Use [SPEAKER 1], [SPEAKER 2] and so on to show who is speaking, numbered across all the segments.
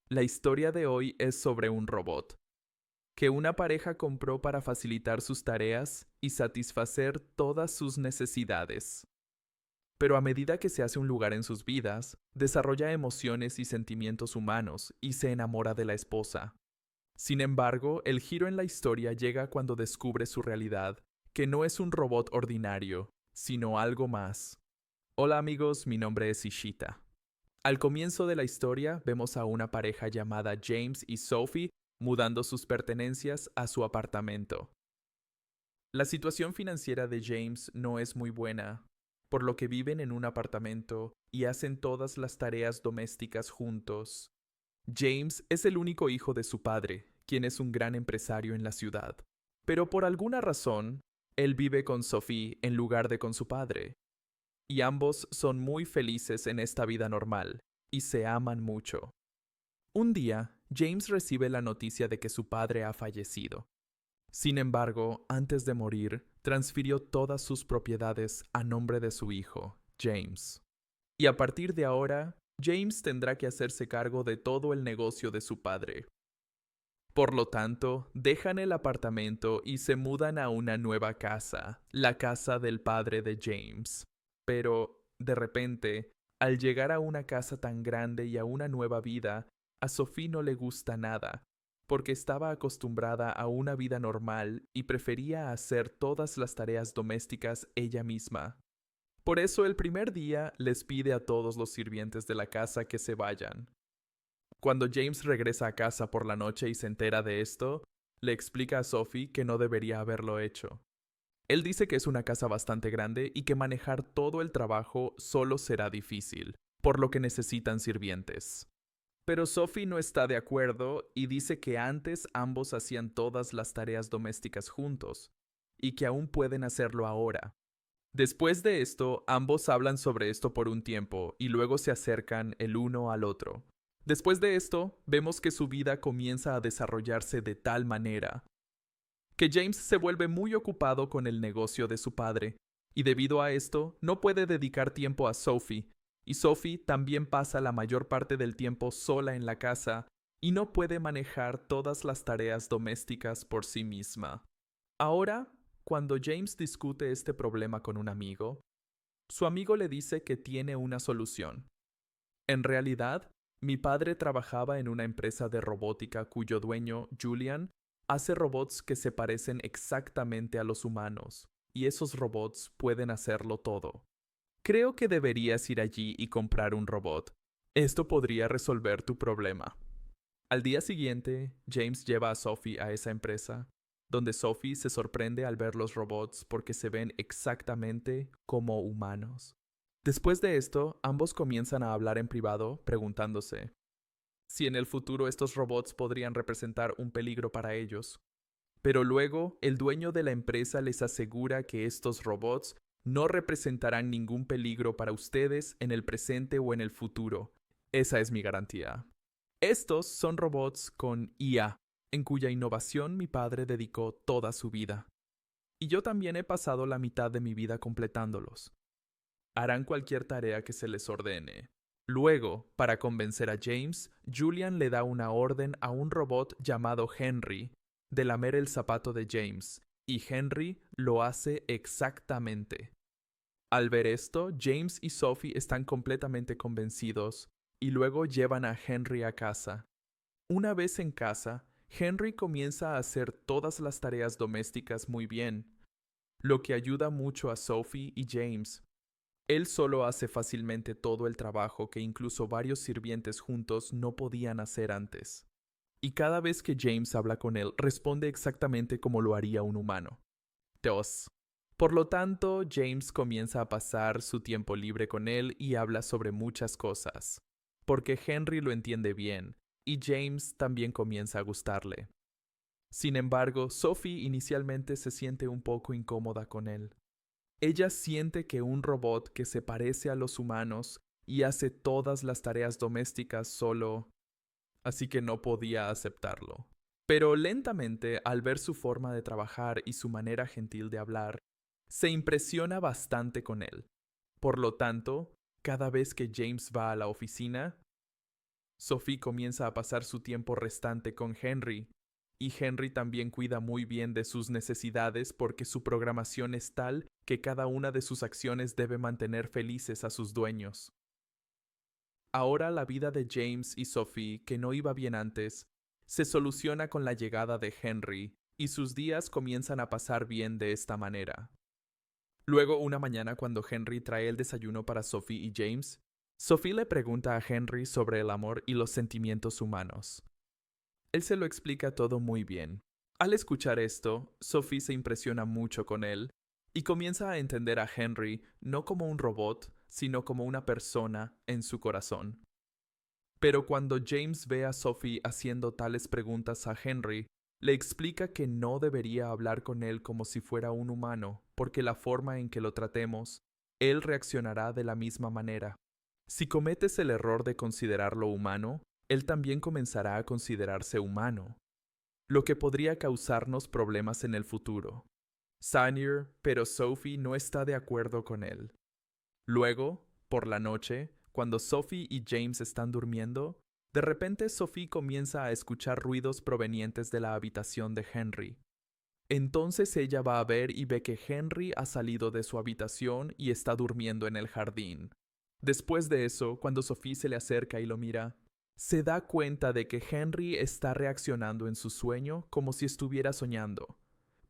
[SPEAKER 1] La historia de hoy es sobre un robot que una pareja compró para facilitar sus tareas y satisfacer todas sus necesidades. Pero a medida que se hace un lugar en sus vidas, desarrolla emociones y sentimientos humanos y se enamora de la esposa. Sin embargo, el giro en la historia llega cuando descubre su realidad, que no es un robot ordinario, sino algo más. Hola amigos, mi nombre es Ishita. Al comienzo de la historia vemos a una pareja llamada James y Sophie mudando sus pertenencias a su apartamento. La situación financiera de James no es muy buena, por lo que viven en un apartamento y hacen todas las tareas domésticas juntos. James es el único hijo de su padre, quien es un gran empresario en la ciudad. Pero por alguna razón, él vive con Sophie en lugar de con su padre. Y ambos son muy felices en esta vida normal, y se aman mucho. Un día, James recibe la noticia de que su padre ha fallecido. Sin embargo, antes de morir, transfirió todas sus propiedades a nombre de su hijo, James. Y a partir de ahora, James tendrá que hacerse cargo de todo el negocio de su padre. Por lo tanto, dejan el apartamento y se mudan a una nueva casa, la casa del padre de James. Pero, de repente, al llegar a una casa tan grande y a una nueva vida, a Sophie no le gusta nada, porque estaba acostumbrada a una vida normal y prefería hacer todas las tareas domésticas ella misma. Por eso el primer día les pide a todos los sirvientes de la casa que se vayan. Cuando James regresa a casa por la noche y se entera de esto, le explica a Sophie que no debería haberlo hecho. Él dice que es una casa bastante grande y que manejar todo el trabajo solo será difícil, por lo que necesitan sirvientes. Pero Sophie no está de acuerdo y dice que antes ambos hacían todas las tareas domésticas juntos, y que aún pueden hacerlo ahora. Después de esto, ambos hablan sobre esto por un tiempo y luego se acercan el uno al otro. Después de esto, vemos que su vida comienza a desarrollarse de tal manera que James se vuelve muy ocupado con el negocio de su padre, y debido a esto no puede dedicar tiempo a Sophie, y Sophie también pasa la mayor parte del tiempo sola en la casa y no puede manejar todas las tareas domésticas por sí misma. Ahora, cuando James discute este problema con un amigo, su amigo le dice que tiene una solución. En realidad, mi padre trabajaba en una empresa de robótica cuyo dueño, Julian, hace robots que se parecen exactamente a los humanos, y esos robots pueden hacerlo todo. Creo que deberías ir allí y comprar un robot. Esto podría resolver tu problema. Al día siguiente, James lleva a Sophie a esa empresa, donde Sophie se sorprende al ver los robots porque se ven exactamente como humanos. Después de esto, ambos comienzan a hablar en privado, preguntándose si en el futuro estos robots podrían representar un peligro para ellos. Pero luego, el dueño de la empresa les asegura que estos robots no representarán ningún peligro para ustedes en el presente o en el futuro. Esa es mi garantía. Estos son robots con IA, en cuya innovación mi padre dedicó toda su vida. Y yo también he pasado la mitad de mi vida completándolos. Harán cualquier tarea que se les ordene. Luego, para convencer a James, Julian le da una orden a un robot llamado Henry de lamer el zapato de James, y Henry lo hace exactamente. Al ver esto, James y Sophie están completamente convencidos, y luego llevan a Henry a casa. Una vez en casa, Henry comienza a hacer todas las tareas domésticas muy bien, lo que ayuda mucho a Sophie y James. Él solo hace fácilmente todo el trabajo que incluso varios sirvientes juntos no podían hacer antes. Y cada vez que James habla con él, responde exactamente como lo haría un humano. 2. Por lo tanto, James comienza a pasar su tiempo libre con él y habla sobre muchas cosas, porque Henry lo entiende bien, y James también comienza a gustarle. Sin embargo, Sophie inicialmente se siente un poco incómoda con él. Ella siente que un robot que se parece a los humanos y hace todas las tareas domésticas solo, así que no podía aceptarlo. Pero lentamente, al ver su forma de trabajar y su manera gentil de hablar, se impresiona bastante con él. Por lo tanto, cada vez que James va a la oficina, Sophie comienza a pasar su tiempo restante con Henry, y Henry también cuida muy bien de sus necesidades porque su programación es tal que cada una de sus acciones debe mantener felices a sus dueños. Ahora la vida de James y Sophie, que no iba bien antes, se soluciona con la llegada de Henry, y sus días comienzan a pasar bien de esta manera. Luego, una mañana, cuando Henry trae el desayuno para Sophie y James, Sophie le pregunta a Henry sobre el amor y los sentimientos humanos. Él se lo explica todo muy bien. Al escuchar esto, Sophie se impresiona mucho con él y comienza a entender a Henry no como un robot, sino como una persona en su corazón. Pero cuando James ve a Sophie haciendo tales preguntas a Henry, le explica que no debería hablar con él como si fuera un humano, porque la forma en que lo tratemos, él reaccionará de la misma manera. Si cometes el error de considerarlo humano, él también comenzará a considerarse humano, lo que podría causarnos problemas en el futuro. Sanier, pero Sophie no está de acuerdo con él. Luego, por la noche, cuando Sophie y James están durmiendo, de repente Sophie comienza a escuchar ruidos provenientes de la habitación de Henry. Entonces ella va a ver y ve que Henry ha salido de su habitación y está durmiendo en el jardín. Después de eso, cuando Sophie se le acerca y lo mira, se da cuenta de que Henry está reaccionando en su sueño como si estuviera soñando.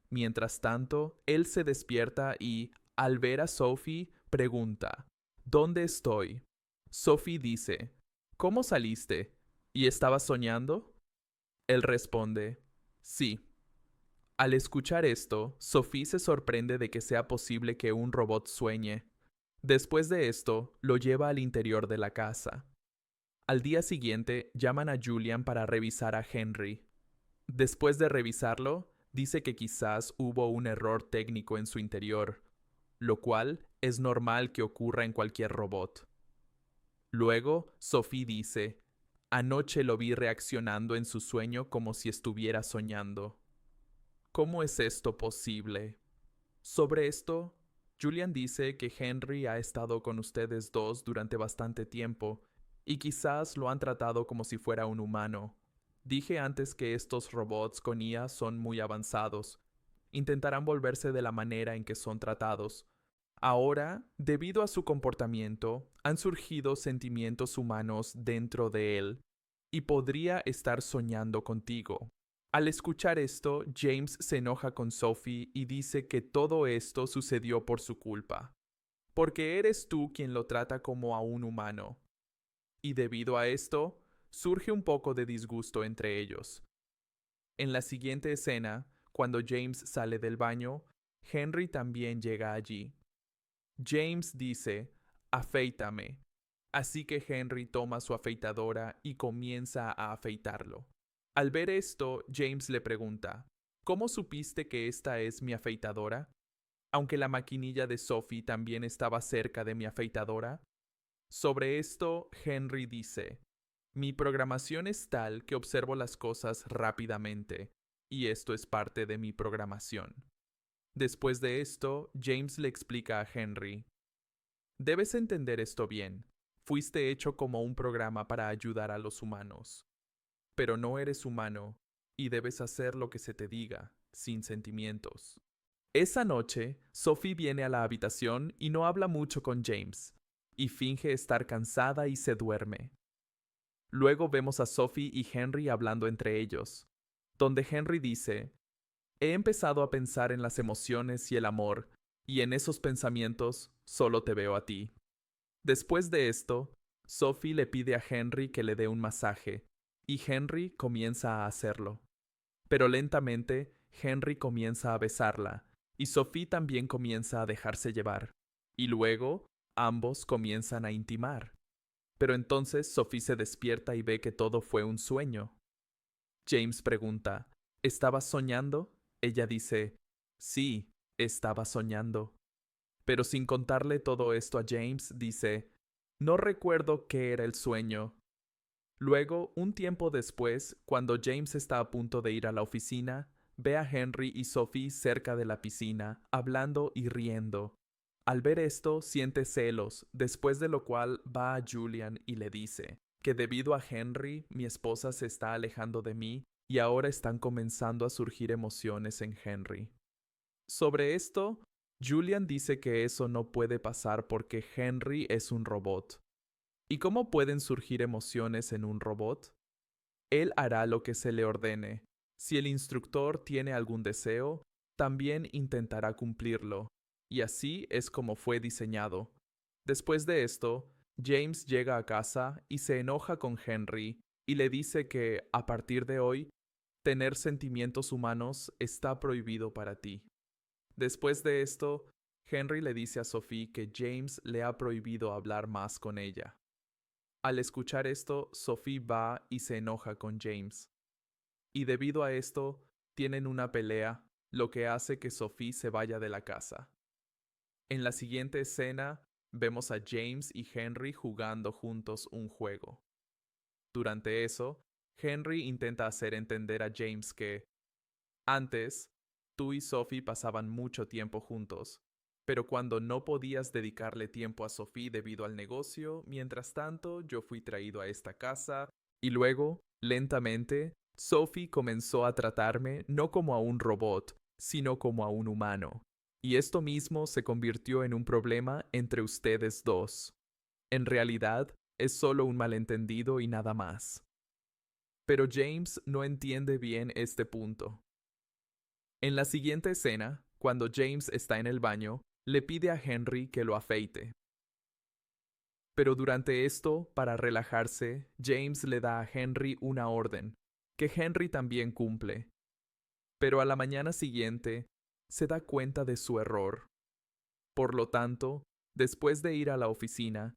[SPEAKER 1] Mientras tanto, él se despierta y, al ver a Sophie, pregunta, ¿dónde estoy? Sophie dice, ¿cómo saliste? ¿Y estabas soñando? Él responde, sí. Al escuchar esto, Sophie se sorprende de que sea posible que un robot sueñe. Después de esto, lo lleva al interior de la casa. Al día siguiente, llaman a Julian para revisar a Henry. Después de revisarlo, dice que quizás hubo un error técnico en su interior, lo cual es normal que ocurra en cualquier robot. Luego, Sophie dice, anoche lo vi reaccionando en su sueño como si estuviera soñando. ¿Cómo es esto posible? Sobre esto, Julian dice que Henry ha estado con ustedes dos durante bastante tiempo y quizás lo han tratado como si fuera un humano. Dije antes que estos robots con IA son muy avanzados. Intentarán volverse de la manera en que son tratados. Ahora, debido a su comportamiento, han surgido sentimientos humanos dentro de él y podría estar soñando contigo. Al escuchar esto, James se enoja con Sophie y dice que todo esto sucedió por su culpa, porque eres tú quien lo trata como a un humano. Y debido a esto, surge un poco de disgusto entre ellos. En la siguiente escena, cuando James sale del baño, Henry también llega allí. James dice, afeítame. Así que Henry toma su afeitadora y comienza a afeitarlo. Al ver esto, James le pregunta, ¿cómo supiste que esta es mi afeitadora? Aunque la maquinilla de Sophie también estaba cerca de mi afeitadora. Sobre esto, Henry dice, mi programación es tal que observo las cosas rápidamente, y esto es parte de mi programación. Después de esto, James le explica a Henry, debes entender esto bien. Fuiste hecho como un programa para ayudar a los humanos. Pero no eres humano y debes hacer lo que se te diga, sin sentimientos. Esa noche, Sophie viene a la habitación y no habla mucho con James, y finge estar cansada y se duerme. Luego vemos a Sophie y Henry hablando entre ellos, donde Henry dice, he empezado a pensar en las emociones y el amor, y en esos pensamientos solo te veo a ti. Después de esto, Sophie le pide a Henry que le dé un masaje, y Henry comienza a hacerlo. Pero lentamente, Henry comienza a besarla, y Sophie también comienza a dejarse llevar. Y luego, ambos comienzan a intimar. Pero entonces Sophie se despierta y ve que todo fue un sueño. James pregunta, ¿estabas soñando? Ella dice, sí, estaba soñando. Pero sin contarle todo esto a James, dice, no recuerdo qué era el sueño. Luego, un tiempo después, cuando James está a punto de ir a la oficina, ve a Henry y Sophie cerca de la piscina, hablando y riendo. Al ver esto, siente celos, después de lo cual va a Julian y le dice, que debido a Henry, mi esposa se está alejando de mí y ahora están comenzando a surgir emociones en Henry. Sobre esto, Julian dice que eso no puede pasar porque Henry es un robot. ¿Y cómo pueden surgir emociones en un robot? Él hará lo que se le ordene. Si el instructor tiene algún deseo, también intentará cumplirlo. Y así es como fue diseñado. Después de esto, James llega a casa y se enoja con Henry y le dice que, a partir de hoy, tener sentimientos humanos está prohibido para ti. Después de esto, Henry le dice a Sophie que James le ha prohibido hablar más con ella. Al escuchar esto, Sophie va y se enoja con James. Y debido a esto, tienen una pelea, lo que hace que Sophie se vaya de la casa. En la siguiente escena, vemos a James y Henry jugando juntos un juego. Durante eso, Henry intenta hacer entender a James que, antes, tú y Sophie pasaban mucho tiempo juntos, pero cuando no podías dedicarle tiempo a Sophie debido al negocio, mientras tanto yo fui traído a esta casa, y luego, lentamente, Sophie comenzó a tratarme no como a un robot, sino como a un humano. Y esto mismo se convirtió en un problema entre ustedes dos. En realidad, es solo un malentendido y nada más. Pero James no entiende bien este punto. En la siguiente escena, cuando James está en el baño, le pide a Henry que lo afeite. Pero durante esto, para relajarse, James le da a Henry una orden, que Henry también cumple. Pero a la mañana siguiente, se da cuenta de su error. Por lo tanto, después de ir a la oficina,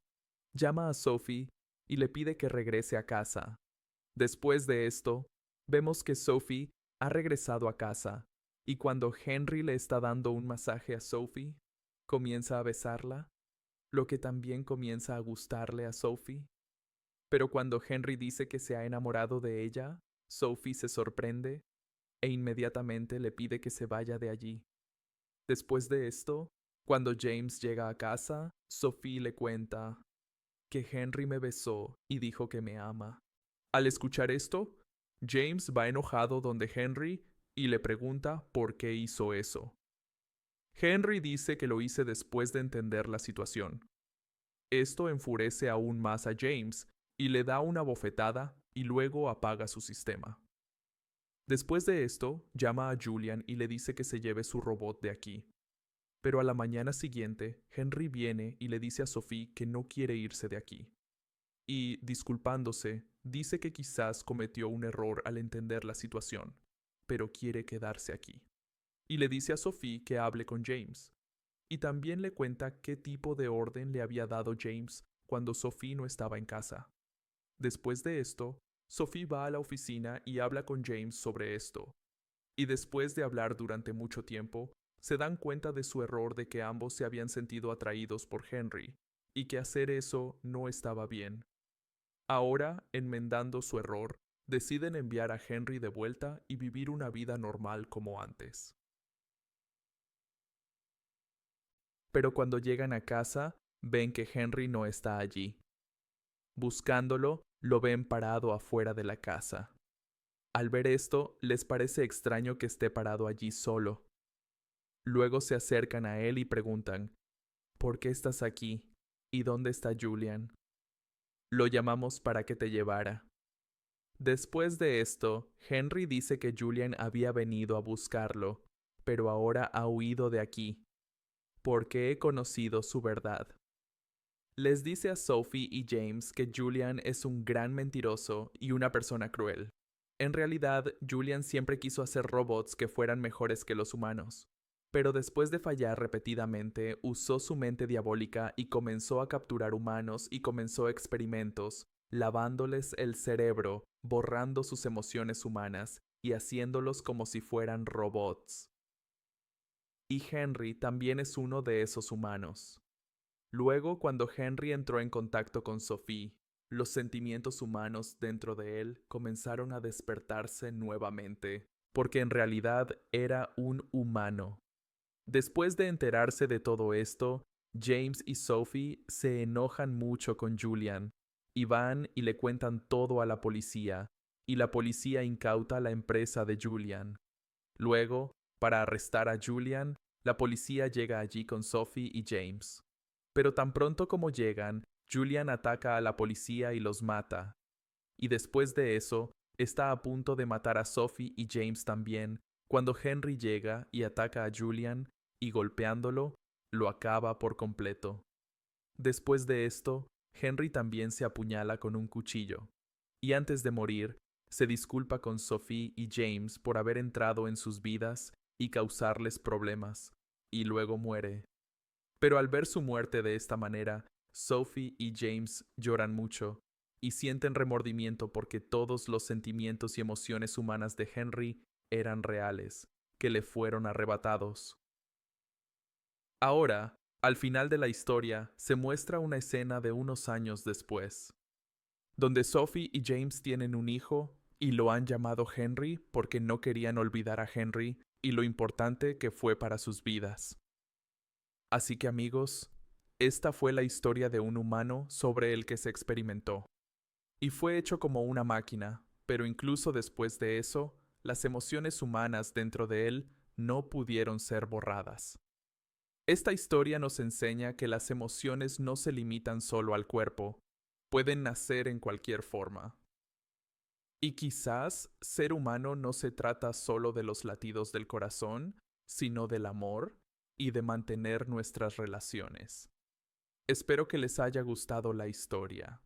[SPEAKER 1] llama a Sophie y le pide que regrese a casa. Después de esto, vemos que Sophie ha regresado a casa, y cuando Henry le está dando un masaje a Sophie, comienza a besarla, lo que también comienza a gustarle a Sophie. Pero cuando Henry dice que se ha enamorado de ella, Sophie se sorprende e inmediatamente le pide que se vaya de allí. Después de esto, cuando James llega a casa, Sophie le cuenta que Henry me besó y dijo que me ama. Al escuchar esto, James va enojado donde Henry y le pregunta por qué hizo eso. Henry dice que lo hice después de entender la situación. Esto enfurece aún más a James y le da una bofetada y luego apaga su sistema. Después de esto, llama a Julian y le dice que se lleve su robot de aquí. Pero a la mañana siguiente, Henry viene y le dice a Sophie que no quiere irse de aquí. Y, disculpándose, dice que quizás cometió un error al entender la situación, pero quiere quedarse aquí. Y le dice a Sophie que hable con James. Y también le cuenta qué tipo de orden le había dado James cuando Sophie no estaba en casa. Después de esto, Sophie va a la oficina y habla con James sobre esto. Y después de hablar durante mucho tiempo, se dan cuenta de su error de que ambos se habían sentido atraídos por Henry, y que hacer eso no estaba bien. Ahora, enmendando su error, deciden enviar a Henry de vuelta y vivir una vida normal como antes. Pero cuando llegan a casa, ven que Henry no está allí. Buscándolo, lo ven parado afuera de la casa. Al ver esto, les parece extraño que esté parado allí solo. Luego se acercan a él y preguntan, ¿por qué estás aquí? ¿Y dónde está Julian? Lo llamamos para que te llevara. Después de esto, Henry dice que Julian había venido a buscarlo, pero ahora ha huido de aquí, porque he conocido su verdad. Les dice a Sophie y James que Julian es un gran mentiroso y una persona cruel. En realidad, Julian siempre quiso hacer robots que fueran mejores que los humanos, pero después de fallar repetidamente, usó su mente diabólica y comenzó a capturar humanos y comenzó experimentos, lavándoles el cerebro, borrando sus emociones humanas y haciéndolos como si fueran robots. Y Henry también es uno de esos humanos. Luego, cuando Henry entró en contacto con Sophie, los sentimientos humanos dentro de él comenzaron a despertarse nuevamente, porque en realidad era un humano. Después de enterarse de todo esto, James y Sophie se enojan mucho con Julian, y van y le cuentan todo a la policía, y la policía incauta la empresa de Julian. Luego, para arrestar a Julian, la policía llega allí con Sophie y James. Pero tan pronto como llegan, Julian ataca a la policía y los mata. Y después de eso, está a punto de matar a Sophie y James también, cuando Henry llega y ataca a Julian, y golpeándolo, lo acaba por completo. Después de esto, Henry también se apuñala con un cuchillo, y antes de morir, se disculpa con Sophie y James por haber entrado en sus vidas y causarles problemas, y luego muere. Pero al ver su muerte de esta manera, Sophie y James lloran mucho y sienten remordimiento porque todos los sentimientos y emociones humanas de Henry eran reales, que le fueron arrebatados. Ahora, al final de la historia, se muestra una escena de unos años después, donde Sophie y James tienen un hijo y lo han llamado Henry porque no querían olvidar a Henry y lo importante que fue para sus vidas. Así que amigos, esta fue la historia de un humano sobre el que se experimentó. Y fue hecho como una máquina, pero incluso después de eso, las emociones humanas dentro de él no pudieron ser borradas. Esta historia nos enseña que las emociones no se limitan solo al cuerpo, pueden nacer en cualquier forma. Y quizás ser humano no se trata solo de los latidos del corazón, sino del amor y de mantener nuestras relaciones. Espero que les haya gustado la historia.